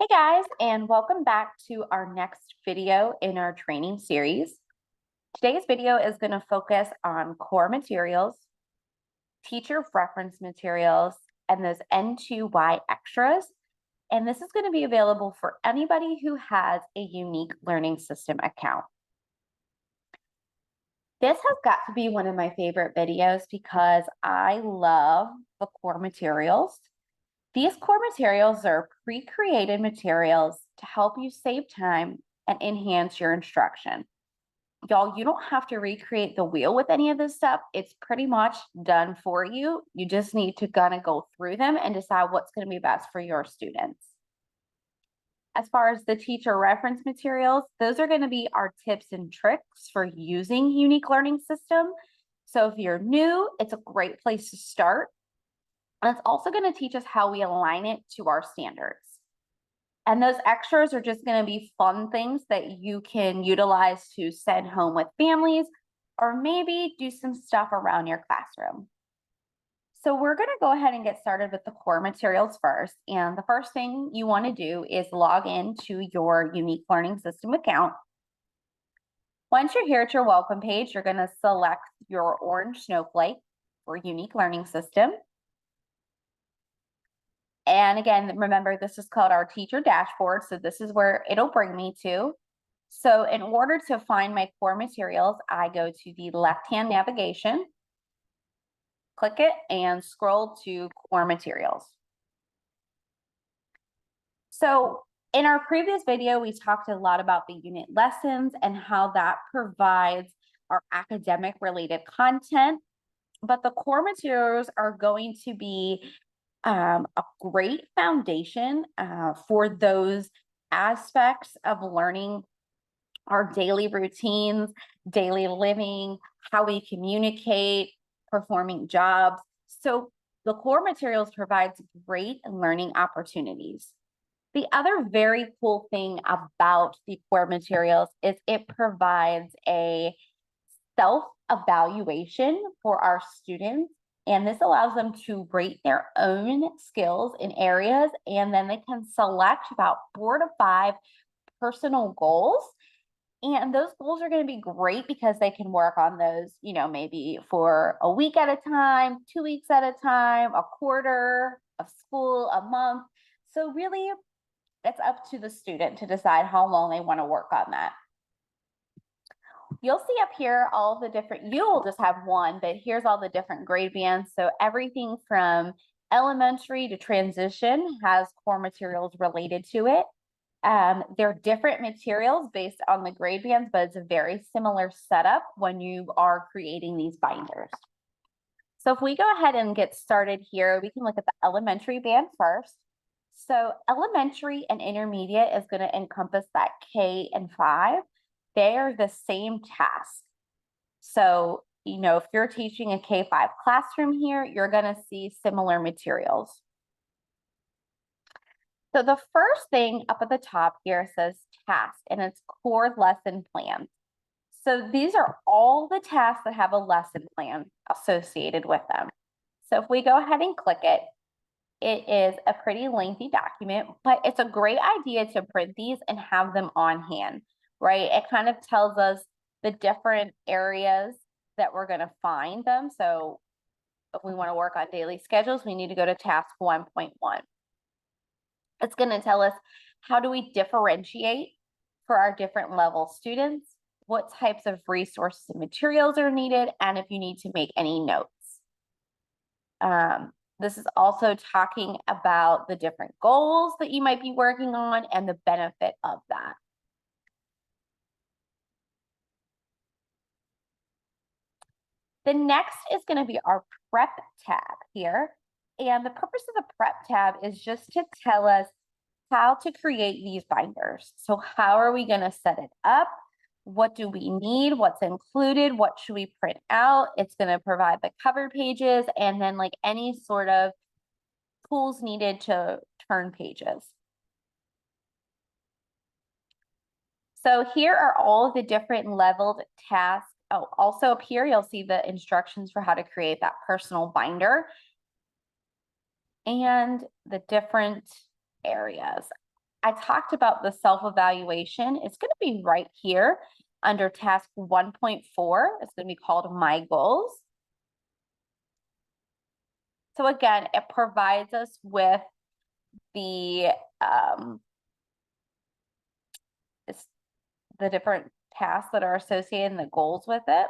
Hey guys, and welcome back to our next video in our training series. Today's video is going to focus on core materials, teacher reference materials, and those N2Y extras. And this is going to be available for anybody who has a Unique Learning System account. This has got to be one of my favorite videos because I love the core materials. These core materials are pre-created materials to help you save time and enhance your instruction. Y'all, you don't have to recreate the wheel with any of this stuff. It's pretty much done for you. You just need to kind of go through them and decide what's going to be best for your students. As far as the teacher reference materials, those are going to be our tips and tricks for using Unique Learning System. So if you're new, it's a great place to start. And it's also going to teach us how we align it to our standards. And those extras are just going to be fun things that you can utilize to send home with families or maybe do some stuff around your classroom. So we're going to go ahead and get started with the core materials first. And the first thing you want to do is log into your Unique Learning System account. Once you're here at your welcome page, you're going to select your orange snowflake for Unique Learning System. And again, remember, this is called our teacher dashboard. So this is where it'll bring me to. So in order to find my core materials, I go to the left-hand navigation, click it, and scroll to core materials. So in our previous video, we talked a lot about the unit lessons and how that provides our academic related content. But the core materials are going to be a great foundation for those aspects of learning our daily routines, daily living, how we communicate, performing jobs. So the core materials provides great learning opportunities. The other very cool thing about the core materials is it provides a self-evaluation for our students. And this allows them to rate their own skills in areas, and then they can select about 4 to 5 personal goals. And those goals are going to be great because they can work on those, maybe for a week at a time, 2 weeks at a time, a quarter of school, a month. So really, it's up to the student to decide how long they want to work on that. You'll see up here all the different, you'll just have one, but here's all the different grade bands. So everything from elementary to transition has core materials related to it. They're different materials based on the grade bands, but it's a very similar setup when you are creating these binders. So if we go ahead and get started here, we can look at the elementary band first. So elementary and intermediate is going to encompass that K and 5. They are the same task. So, if you're teaching a K-5 classroom here, you're going to see similar materials. So the first thing up at the top here says task, and it's core lesson plan. So these are all the tasks that have a lesson plan associated with them. So if we go ahead and click it, it is a pretty lengthy document, but it's a great idea to print these and have them on hand, right? It kind of tells us the different areas that we're going to find them. So if we want to work on daily schedules, we need to go to task 1.1. It's going to tell us how do we differentiate for our different level students, what types of resources and materials are needed, and if you need to make any notes. This is also talking about the different goals that you might be working on and the benefit of that. The next is going to be our prep tab here. And the purpose of the prep tab is just to tell us how to create these binders. So how are we going to set it up? What do we need? What's included? What should we print out? It's going to provide the cover pages and then like any sort of tools needed to turn pages. So here are all of the different leveled tasks. Oh, also up here, you'll see the instructions for how to create that personal binder and the different areas. I talked about the self-evaluation. It's going to be right here under task 1.4. It's going to be called My Goals. So again, it provides us with the different tasks that are associated and the goals with it.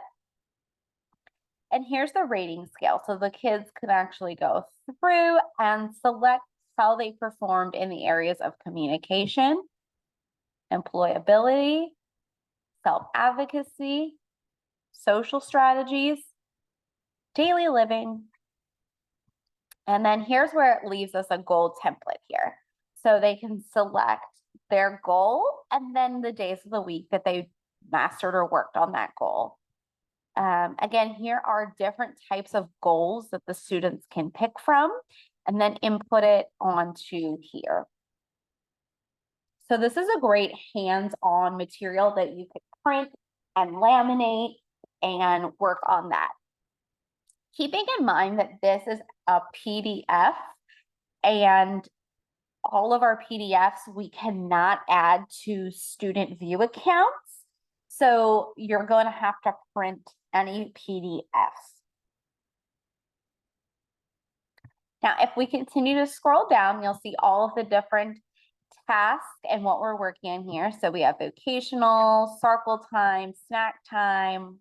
And here's the rating scale. So the kids can actually go through and select how they performed in the areas of communication, employability, self-advocacy, social strategies, daily living. And then here's where it leaves us a goal template here. So they can select their goal and then the days of the week that they mastered or worked on that goal. Again, here are different types of goals that the students can pick from and then input it onto here. So this is a great hands-on material that you could print and laminate and work on that. Keeping in mind that this is a PDF and all of our PDFs we cannot add to student view accounts. So you're going to have to print any PDFs. Now, if we continue to scroll down, you'll see all of the different tasks and what we're working on here. So we have vocational, circle time, snack time,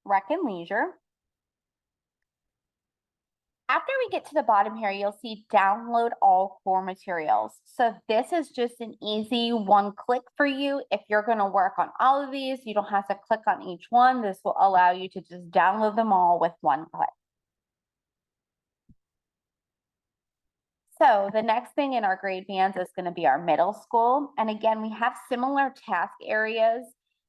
rec and leisure. After we get to the bottom here, you'll see download all core materials. So this is just an easy one click for you. If you're going to work on all of these, you don't have to click on each one. This will allow you to just download them all with one click. So the next thing in our grade bands is going to be our middle school. And again, we have similar task areas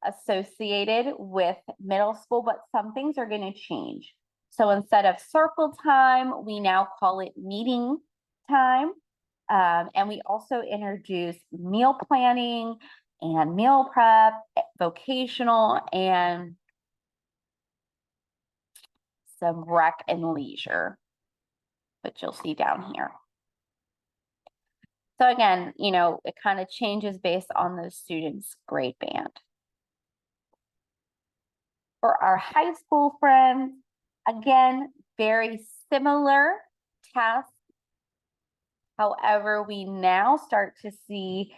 associated with middle school, but some things are going to change. So instead of circle time, we now call it meeting time. And we also introduce meal planning and meal prep, vocational, and some rec and leisure, which you'll see down here. So again, you know, it kind of changes based on the students' grade band. For our high school friends, again, very similar tasks. However, we now start to see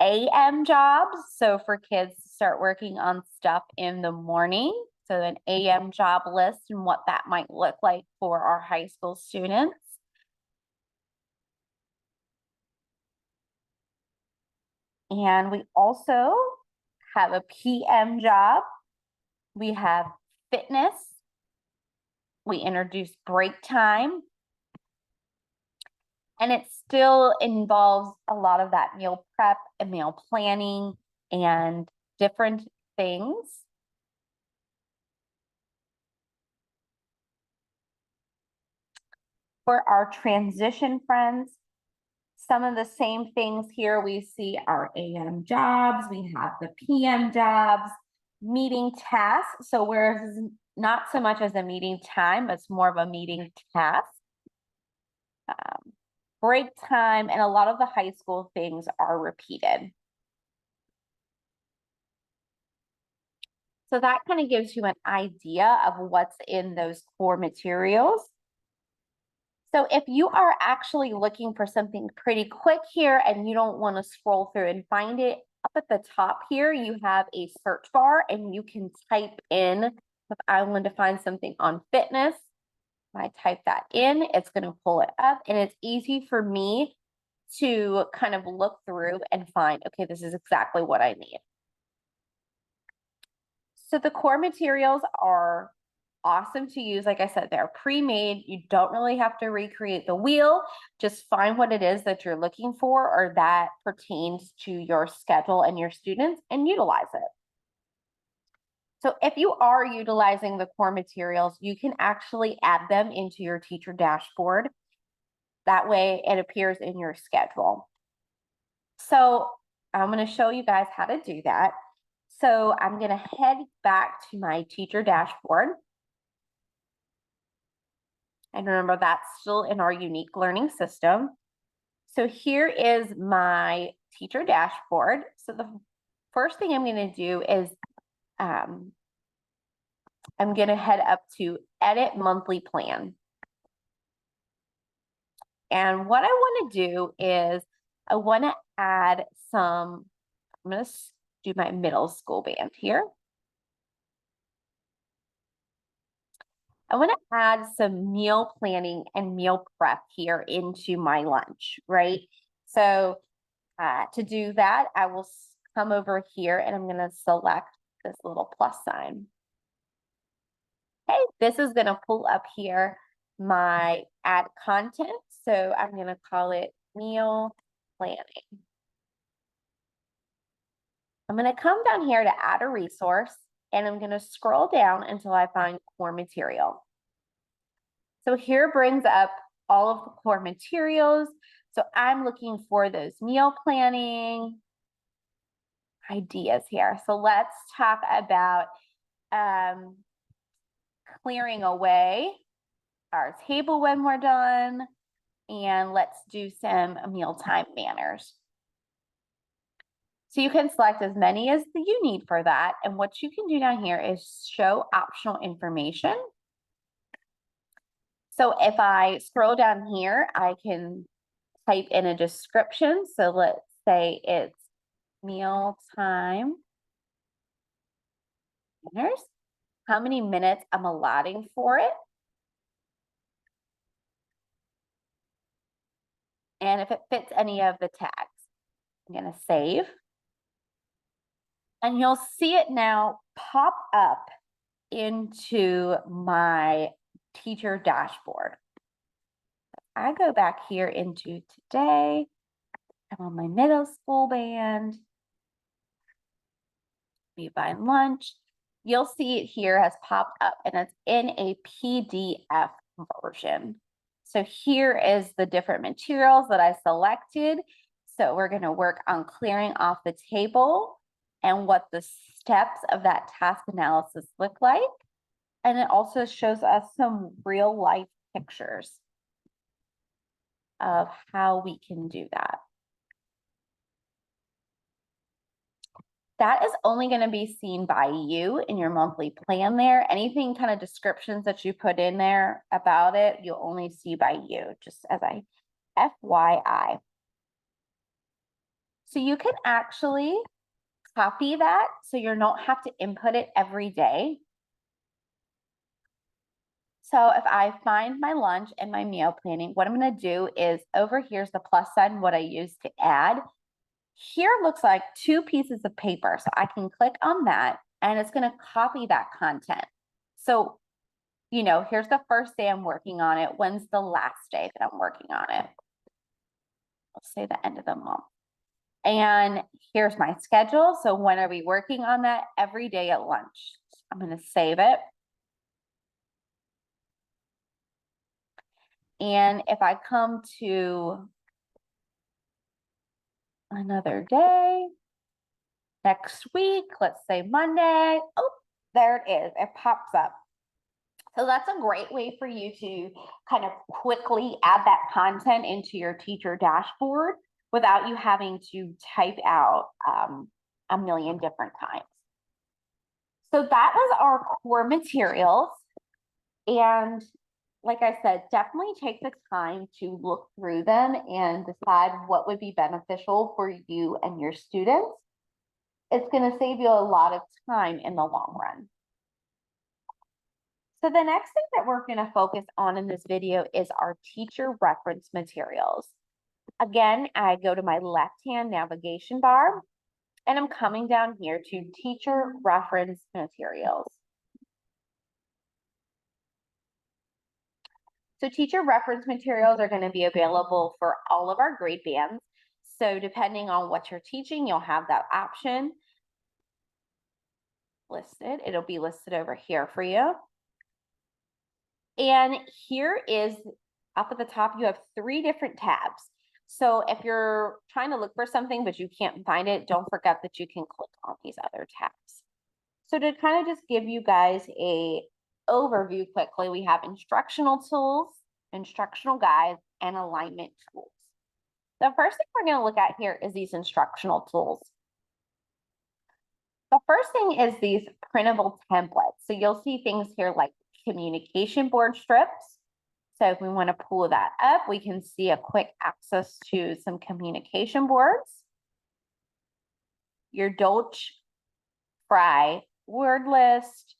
AM jobs. So for kids to start working on stuff in the morning. So an AM job list and what that might look like for our high school students. And we also have a PM job. We have fitness. We introduce break time. And it still involves a lot of that meal prep and meal planning and different things. For our transition friends, some of the same things here. We see our AM jobs, we have the PM jobs, meeting tasks. So whereas not so much as a meeting time, it's more of a meeting task. Break time, and a lot of the high school things are repeated. So that kind of gives you an idea of what's in those core materials. So if you are actually looking for something pretty quick here and you don't want to scroll through and find it, up at the top here, you have a search bar and you can type in, if I want to find something on fitness, when I type that in, it's going to pull it up, and it's easy for me to kind of look through and find, okay, this is exactly what I need. So the core materials are awesome to use. Like I said, they're pre-made. You don't really have to recreate the wheel. Just find what it is that you're looking for or that pertains to your schedule and your students and utilize it. So if you are utilizing the core materials, you can actually add them into your teacher dashboard. That way it appears in your schedule. So I'm going to show you guys how to do that. So I'm going to head back to my teacher dashboard. And remember, that's still in our unique learning system. So here is my teacher dashboard. So the first thing I'm going to do is I'm going to head up to Edit Monthly Plan. And what I want to do is I want to add some, I'm going to do my middle school band here. I want to add some meal planning and meal prep here into my lunch, right? So to do that, I will come over here and I'm going to select this little plus sign. Okay, this is going to pull up here my add content. So I'm going to call it meal planning. I'm going to come down here to add a resource and I'm going to scroll down until I find core material. So here brings up all of the core materials. So I'm looking for those meal planning ideas here. So let's talk about clearing away our table when we're done. And let's do some mealtime manners. So you can select as many as you need for that. And what you can do down here is show optional information. So if I scroll down here, I can type in a description. So let's say it's mealtime manners, how many minutes I'm allotting for it. And if it fits any of the tags, I'm going to save. And you'll see it now pop up into my teacher dashboard. I go back here into today. I'm on my middle school band. We buy lunch. You'll see it here has popped up and it's in a PDF version. So here is the different materials that I selected. So we're going to work on clearing off the table and what the steps of that task analysis look like. And it also shows us some real life pictures of how we can do that. That is only going to be seen by you in your monthly plan there. Anything kind of descriptions that you put in there about it, you'll only see by you, just as a FYI. So you can actually copy that so you don't have to input it every day. So if I find my lunch and my meal planning, what I'm going to do is over here's the plus sign, what I use to add. Here looks like 2 pieces of paper. So I can click on that and it's going to copy that content. So, you know, here's the first day I'm working on it. When's the last day that I'm working on it? Let's say the end of the month. And here's my schedule. So when are we working on that? Every day at lunch. I'm going to save it. And if I come to another day, next week, let's say Monday, oh, there it is, it pops up. So that's a great way for you to kind of quickly add that content into your teacher dashboard without you having to type out a million different times. So that was our core materials. And like I said, definitely take the time to look through them and decide what would be beneficial for you and your students. It's going to save you a lot of time in the long run. So the next thing that we're going to focus on in this video is our teacher reference materials. Again, I go to my left-hand navigation bar and I'm coming down here to teacher reference materials. So teacher reference materials are going to be available for all of our grade bands. So depending on what you're teaching, you'll have that option listed. It'll be listed over here for you. And here is up at the top, you have 3 different tabs. So if you're trying to look for something, but you can't find it, don't forget that you can click on these other tabs. So to kind of just give you guys a overview quickly, we have instructional tools, instructional guides, and alignment tools. The first thing we're going to look at here is these instructional tools. The first thing is these printable templates. So you'll see things here like communication board strips. So if we want to pull that up, we can see a quick access to some communication boards. Your Dolch Fry word list.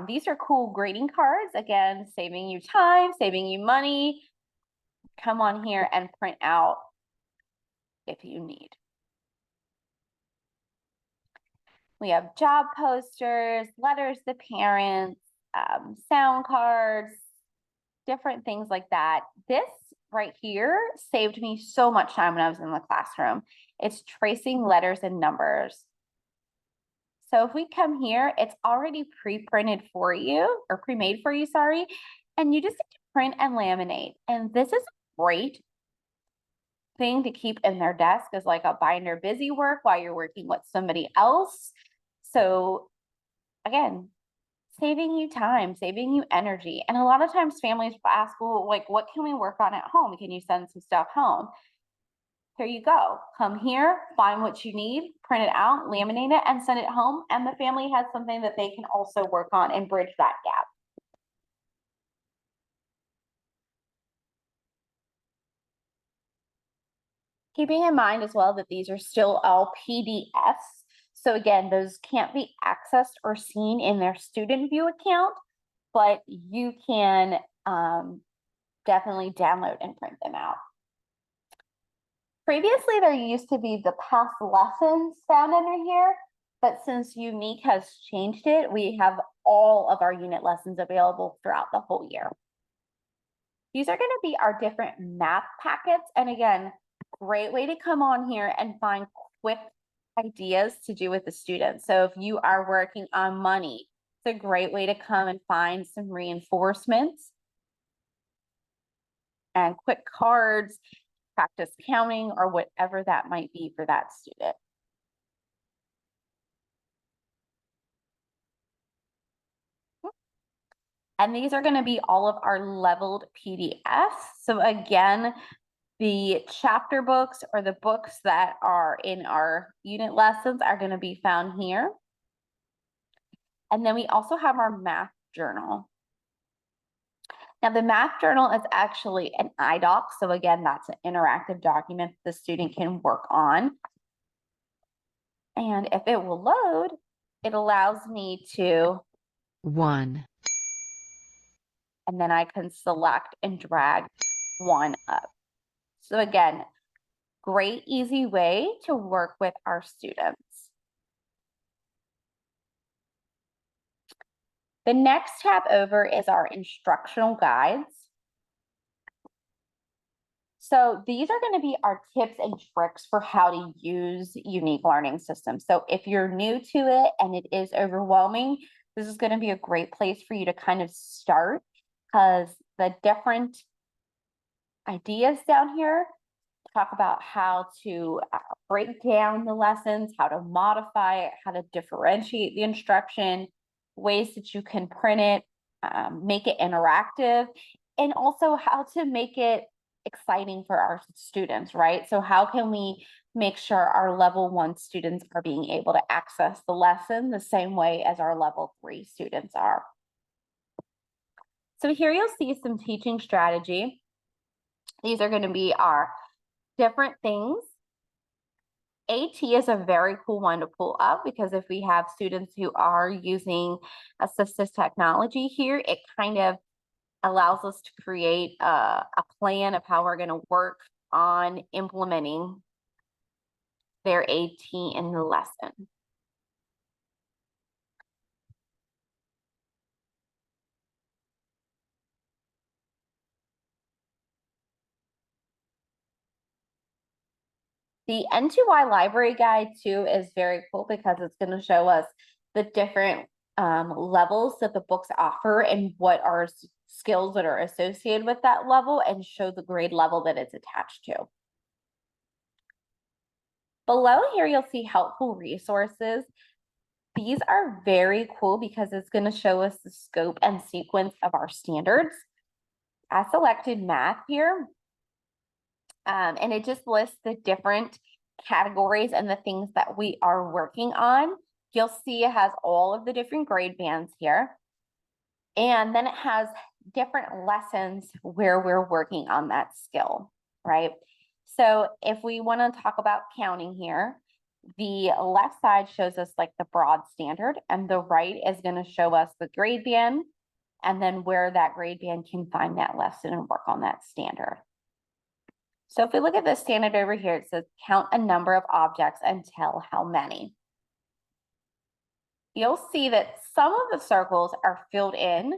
These are cool greeting cards. Again, saving you time, saving you money. Come on here and print out if you need. We have job posters, letters to parents, sound cards, different things like that. This right here saved me so much time when I was in the classroom. It's tracing letters and numbers. So if we come here, it's already pre-printed for you, or pre-made for you, sorry, and you just need to print and laminate. And this is a great thing to keep in their desk as like a binder busy work while you're working with somebody else. So again, saving you time, saving you energy. And a lot of times families ask, well, like, what can we work on at home? Can you send some stuff home? Here you go. Come here, find what you need, print it out, laminate it, and send it home. And the family has something that they can also work on and bridge that gap. Keeping in mind as well that these are still all PDFs. So again, those can't be accessed or seen in their student view account, but you can definitely download and print them out. Previously, there used to be the past lessons found under here, but since Unique has changed it, we have all of our unit lessons available throughout the whole year. These are going to be our different math packets. And again, great way to come on here and find quick ideas to do with the students. So if you are working on money, it's a great way to come and find some reinforcements and quick cards, practice counting, or whatever that might be for that student. And these are going to be all of our leveled PDFs. So again, the chapter books or the books that are in our unit lessons are going to be found here. And then we also have our math journal. Now the math journal is actually an iDoc. So again, that's an interactive document the student can work on. And if it will load, it allows me to 1. And then I can select and drag one up. So again, great, easy way to work with our students. The next tab over is our instructional guides. So these are going to be our tips and tricks for how to use Unique Learning Systems. So if you're new to it and it is overwhelming, this is going to be a great place for you to kind of start, because the different ideas down here talk about how to break down the lessons, how to modify it, how to differentiate the instruction, ways that you can print it, make it interactive, and also how to make it exciting for our students, right? So how can we make sure our level 1 students are being able to access the lesson the same way as our level 3 students are? So here you'll see some teaching strategy. These are going to be our different things. AT is a very cool one to pull up, because if we have students who are using assistive technology here, it kind of allows us to create a plan of how we're going to work on implementing their AT in the lesson. The N2Y library guide too is very cool, because it's going to show us the different levels that the books offer and what are skills that are associated with that level, and show the grade level that it's attached to. Below here, you'll see helpful resources. These are very cool because it's going to show us the scope and sequence of our standards. I selected math here. And it just lists the different categories and the things that we are working on. You'll see it has all of the different grade bands here. And then it has different lessons where we're working on that skill, right? So if we want to talk about counting here, the left side shows us like the broad standard, and the right is going to show us the grade band, and then where that grade band can find that lesson and work on that standard. So if we look at the standard over here, it says count a number of objects and tell how many. You'll see that some of the circles are filled in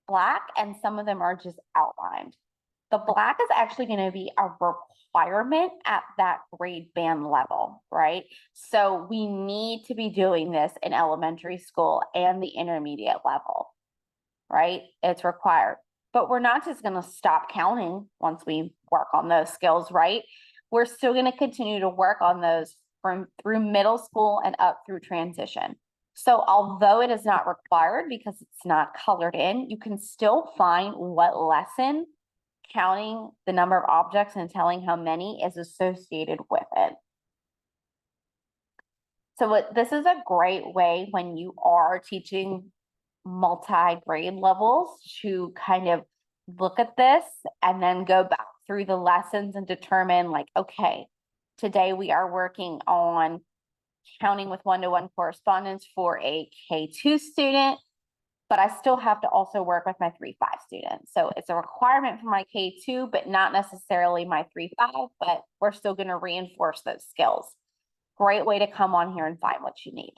black and some of them are just outlined. The black is actually going to be a requirement at that grade band level, right? So we need to be doing this in elementary school and the intermediate level, right? It's required. But we're not just going to stop counting once we work on those skills, right? We're still going to continue to work on those through middle school and up through transition. So although it is not required because it's not colored in, you can still find what lesson counting the number of objects and telling how many is associated with it. So this is a great way when you are teaching multi-grade levels to kind of look at this and then go back through the lessons and determine like, okay, today we are working on counting with one-to-one correspondence for a K2 student, but I still have to also work with my 3-5 students. So it's a requirement for my K2, but not necessarily my 3-5, but we're still going to reinforce those skills. Great way to come on here and find what you need.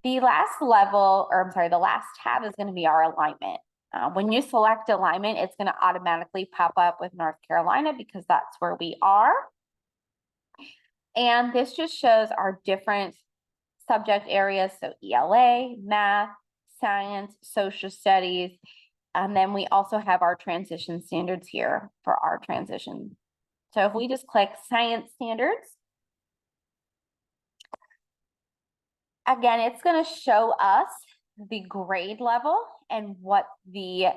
The last level, or I'm sorry, the last tab is going to be our alignment. When you select alignment, it's going to automatically pop up with North Carolina because that's where we are. And this just shows our different subject areas. So ELA, math, science, social studies. And then we also have our transition standards here for our transition. So if we just click science standards, again, it's going to show us the grade level and what the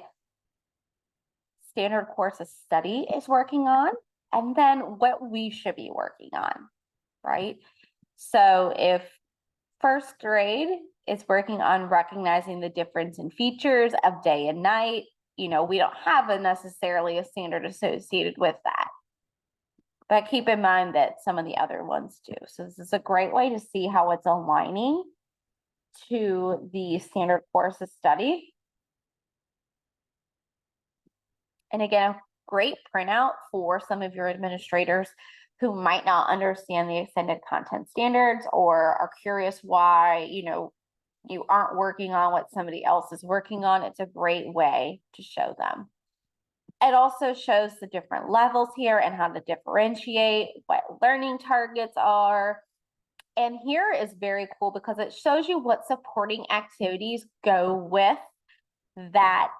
standard course of study is working on, and then what we should be working on, right? So if first grade is working on recognizing the difference in features of day and night, you know, we don't have necessarily a standard associated with that. But keep in mind that some of the other ones do. So this is a great way to see how it's aligning to the standard course of study. And again, great printout for some of your administrators who might not understand the extended content standards or are curious why, you know, you aren't working on what somebody else is working on. It's a great way to show them. It also shows the different levels here and how to differentiate what learning targets are. And here is very cool because it shows you what supporting activities go with that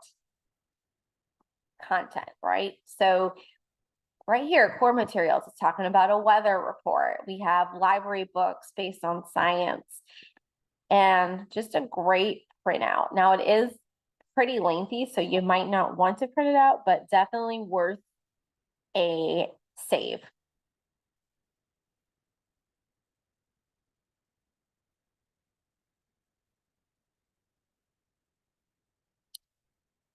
content, right? So right here, core materials, it's talking about a weather report. We have library books based on science and just a great printout. Now it is pretty lengthy, so you might not want to print it out, but definitely worth a save.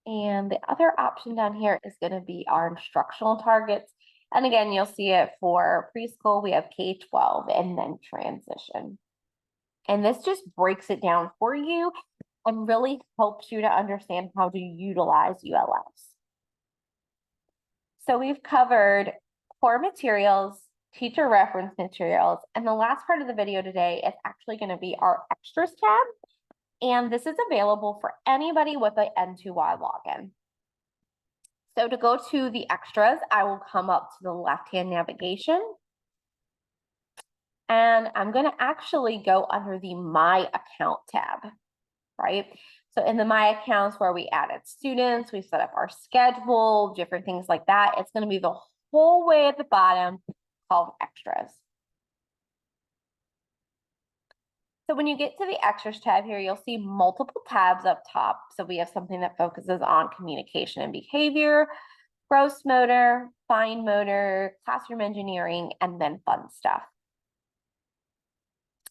And the other option down here is going to be our instructional targets. And again, you'll see it for preschool, we have K-12 and then transition. And this just breaks it down for you and really helps you to understand how to utilize ULS. So we've covered core materials, teacher reference materials, and the last part of the video today is actually going to be our extras tab. And this is available for anybody with an N2Y login. So to go to the extras, I will come up to the left-hand navigation. And I'm going to actually go under the My Account tab, right? So in the My Accounts where we added students, we set up our schedule, different things like that. It's going to be the whole way at the bottom called Extras. So when you get to the extras tab here, you'll see multiple tabs up top. So we have something that focuses on communication and behavior, gross motor, fine motor, classroom engineering, and then fun stuff.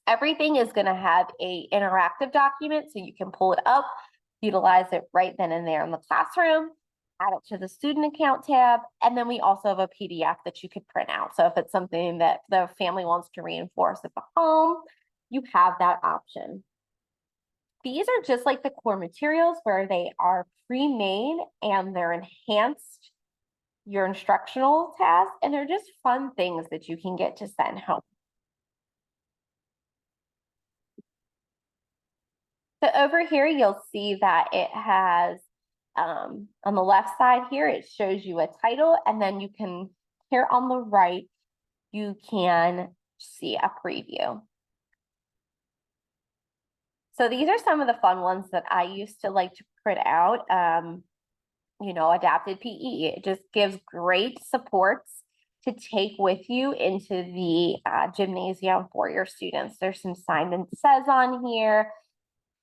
Everything is going to have a interactive document, so you can pull it up, utilize it right then and there in the classroom, add it to the student account tab, and then we also have a PDF that you could print out. So if it's something that the family wants to reinforce at the home, you have that option. These are just like the core materials where they are pre-made and they're enhanced your instructional tasks, and they're just fun things that you can get to send home. So over here, you'll see that it has, on the left side here, it shows you a title, and then you can, here on the right, you can see a preview. So these are some of the fun ones that I used to like to print out. You know, adapted PE, it just gives great supports to take with you into the gymnasium for your students. There's some Simon Says on here,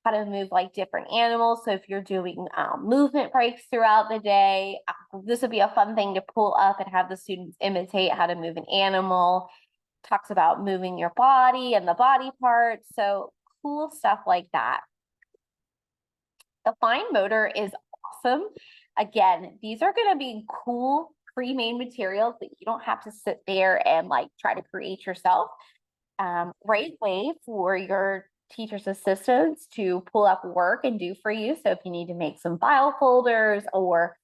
how to move like different animals. So if you're doing movement breaks throughout the day, this would be a fun thing to pull up and have the students imitate how to move an animal. Talks about moving your body and the body parts. So cool stuff like that. The fine motor is awesome. Again, these are going to be cool pre-made materials that you don't have to sit there and like try to create yourself. Great way for your teacher's assistants to pull up work and do for you. So if you need to make some file folders or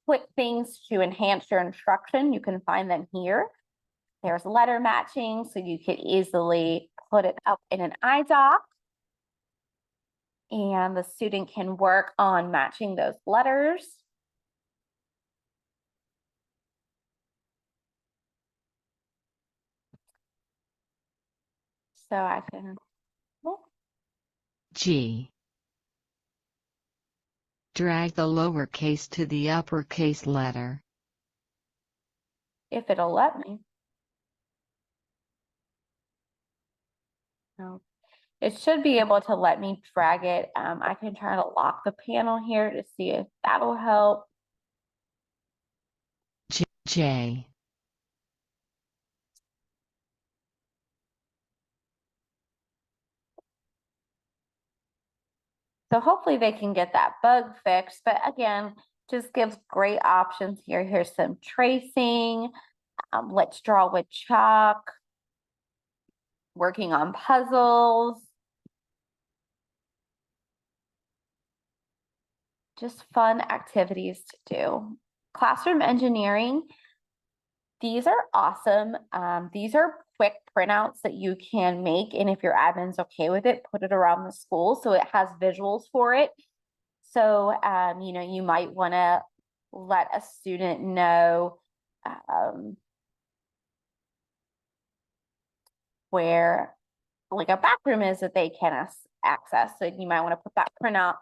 quick things to enhance your instruction, you can find them here. There's letter matching, so you could easily put it up in an iDoc, and the student can work on matching those letters. So I can, G. Drag the lowercase to the uppercase letter. if it'll let me. No. It should be able to let me drag it. I can try to lock the panel here to see if that'll help. J. So hopefully they can get that bug fixed. But again, just gives great options here. Here's some tracing. Let's draw with chalk. Working on puzzles. Just fun activities to do. Classroom engineering. These are awesome. These are quick printouts that you can make, and if your admin's okay with it, put it around the school so it has visuals for it. So, you know, you might want to let a student know where like a bathroom is that they can access. So you might want to put that printout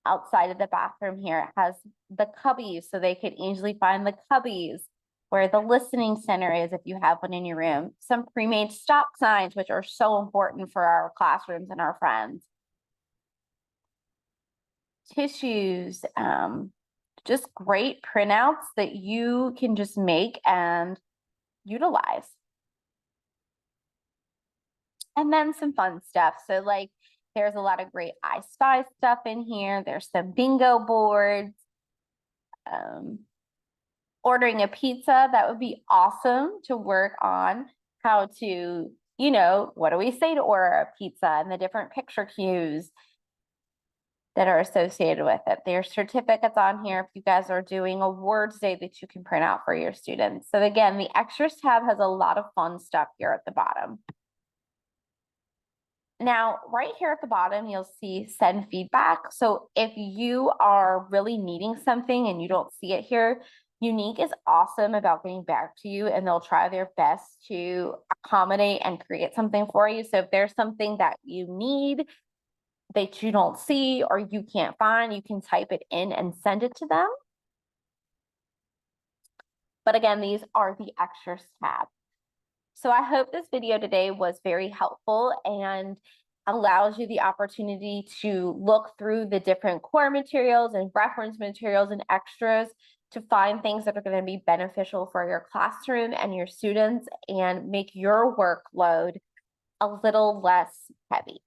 outside of the bathroom here. It has the cubbies, so they could easily find the cubbies where the listening center is if you have one in your room. Some pre-made stop signs, which are so important for our classrooms and our friends. Tissues, just great printouts that you can just make and utilize. And then some fun stuff. So like there's a lot of great I Spy stuff in here. There's some bingo boards. Ordering a pizza, that would be awesome to work on how to, you know, what do we say to order a pizza and the different picture cues that are associated with it. There's certificates on here if you guys are doing awards day that you can print out for your students. So again, the extras tab has a lot of fun stuff here at the bottom. Now, right here at the bottom, you'll see send feedback. So if you are really needing something and you don't see it here, Younique is awesome about getting back to you, and they'll try their best to accommodate and create something for you. So if there's something that you need that you don't see or you can't find, you can type it in and send it to them. But again, these are the extras tab. So I hope this video today was very helpful, and allows you the opportunity to look through the different core materials and reference materials and extras to find things that are going to be beneficial for your classroom and your students and make your workload a little less heavy.